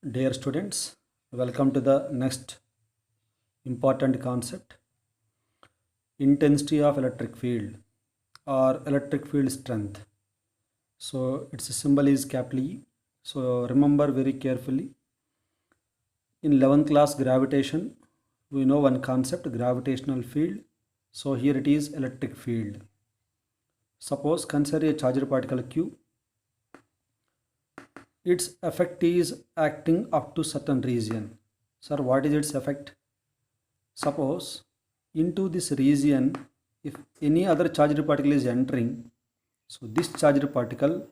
Dear students, welcome to the next important concept, intensity of electric field or electric field strength. So its symbol is capital E. So remember very carefully. In 11th class gravitation, we know one concept, gravitational field. So here it is electric field. Suppose consider a charged particle Q. Its effect is acting up to certain region. Sir, what is its effect? Suppose into this region, if any other charged particle is entering, so this charged particle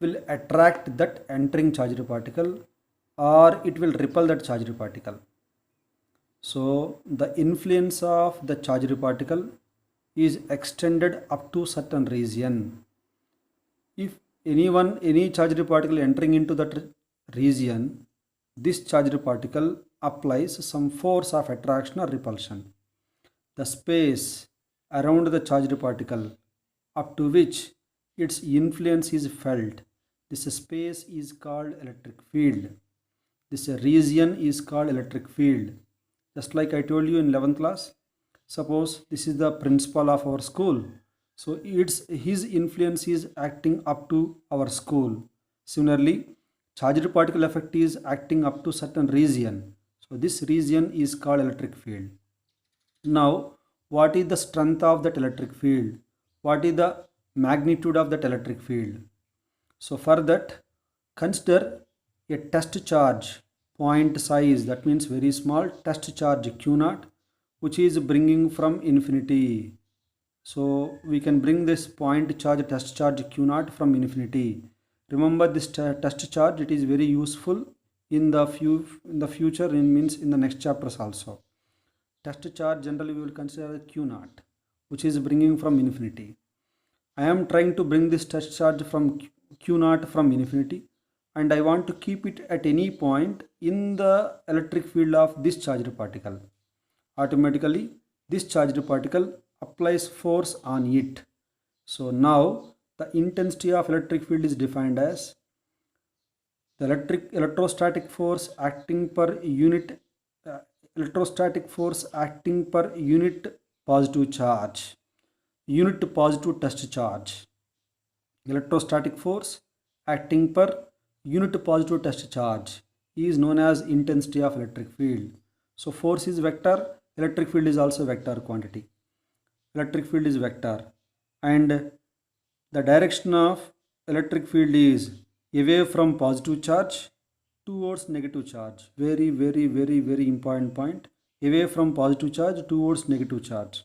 will attract that entering charged particle or it will repel that charged particle. So the influence of the charged particle is extended up to certain region. If any charged particle entering into that region, this charged particle applies some force of attraction or repulsion. The space around the charged particle up to which its influence is felt, this space is called electric field. This region is called electric field. Just like I told you in 11th class, suppose this is the principal of our school. So his influence is acting up to our school. Similarly, charged particle effect is acting up to certain region. So this region is called electric field. Now, what is the strength of that electric field? What is the magnitude of that electric field? So for that, consider a test charge point size, that means very small test charge q naught, which is bringing from infinity. So we can bring this point charge test charge q naught from infinity. Remember this test charge, it is very useful in the future, means in the next chapters also. Test charge generally we will consider q naught, which is bringing from infinity. I am trying to bring this test charge from q naught from infinity, and I want to keep it at any point in the electric field of this charged particle. Automatically this charged particle applies force on it. So now the intensity of electric field is defined as the electrostatic force acting per unit electrostatic force acting per unit positive charge, unit positive test charge. Electrostatic force acting per unit positive test charge is known as intensity of electric field. So force is vector, electric field is also vector quantity. Electric field is vector, and the direction of electric field is away from positive charge towards negative charge. Very important point. Away from positive charge towards negative charge.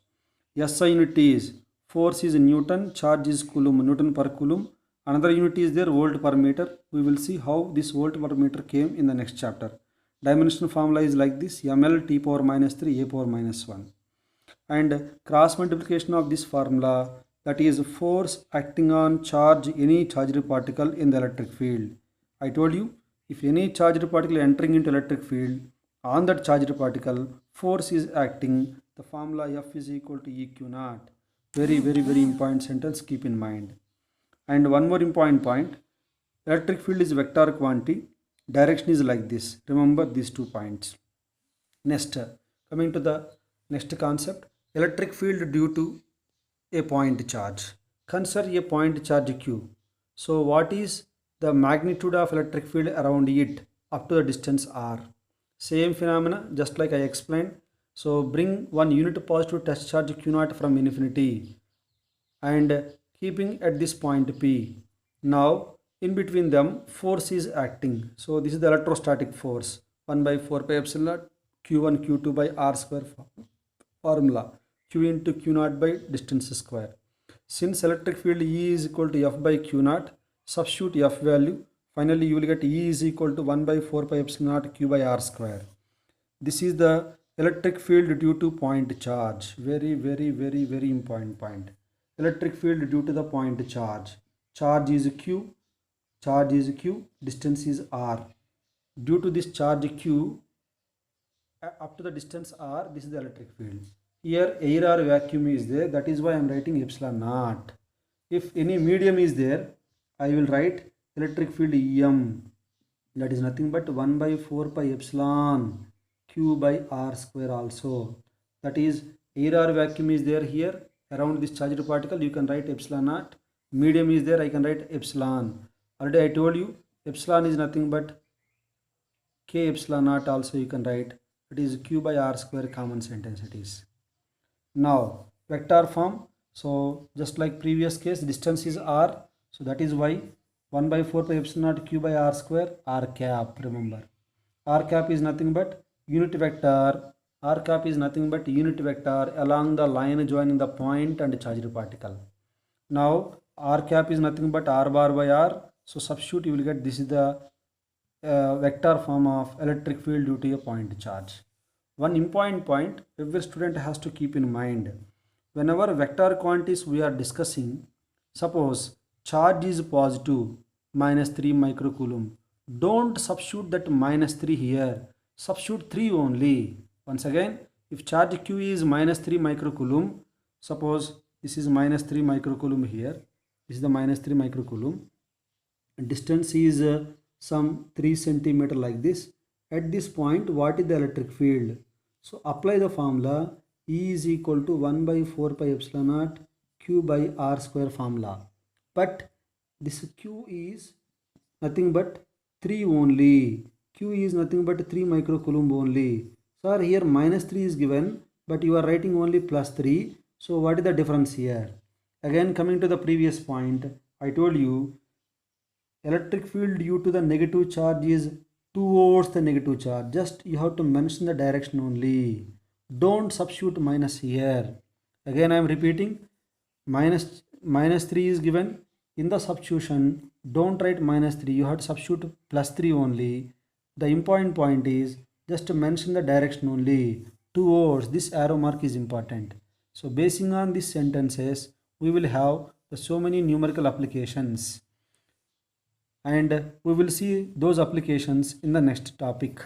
SI unit is force is Newton, charge is Coulomb, Newton per Coulomb. Another unit is there, volt per meter. We will see how this volt per meter came in the next chapter. Dimension formula is like this, ml t power minus 3 a power minus 1. And cross multiplication of this formula, that is force acting on charge, any charged particle in the electric field. I told you, if any charged particle entering into electric field, on that charged particle force is acting, the formula F is equal to EQ naught. Very important sentence, keep in mind. And one more important point, electric field is vector quantity, direction is like this. Remember these 2 points. Next, coming to the next concept, electric field due to a point charge. Consider a point charge q. So what is the magnitude of electric field around it up to the distance r? Same phenomena, just like I explained. So bring one unit positive test charge q naught from infinity and keeping at this point p. Now in between them force is acting. So this is the electrostatic force, 1 by 4 pi epsilon q1 q2 by r square formula, q into q naught by distance square. Since electric field E is equal to F by q naught, substitute F value. Finally you will get E is equal to 1 by 4 pi epsilon naught q by r square. This is the electric field due to point charge. Very important point. Electric field due to the point charge. Charge is q, distance is r. Due to this charge q up to the distance r, this is the electric field. Here air or vacuum is there, that is why I am writing epsilon naught. If any medium is there, I will write electric field em. that is nothing but 1 by 4 pi epsilon q by r square also. That is, air or vacuum is there here around this charged particle, you can write epsilon naught. Medium is there, I can write epsilon. Already I told you epsilon is nothing but k epsilon naught also you can write. It is q by r square common sentence it is. Now vector form, so just like previous case, distance is r, so that is why 1 by 4 pi epsilon naught q by r square r cap. Remember, r cap is nothing but unit vector. R cap is nothing but unit vector along the line joining the point and charged particle. Now r cap is nothing but r bar by r, so substitute you will get this is the vector form of electric field due to a point charge. One important point every student has to keep in mind: whenever vector quantities we are discussing, suppose charge is positive -3 microcoulomb, don't substitute that -3 here, substitute 3 only. Once again, if charge q is -3 microcoulomb, suppose this is -3 microcoulomb here, this is the -3 microcoulomb, distance is some 3 centimeter like this. At this point, what is the electric field? So apply the formula E is equal to 1 by 4 pi epsilon naught q by r square formula. But this q is nothing but 3 only. Q is nothing but 3 microcoulomb only. Sir, here -3 is given, but you are writing only +3. So what is the difference here? Again, coming to the previous point, I told you electric field due to the negative charge is towards the negative charge. Just you have to mention the direction only. Don't substitute minus here. Again I am repeating, minus 3 is given. In the substitution, don't write -3. You have to substitute +3 only. The important point is just mention the direction only. Towards, this arrow mark is important. So basing on these sentences, we will have so many numerical applications, and we will see those applications in the next topic.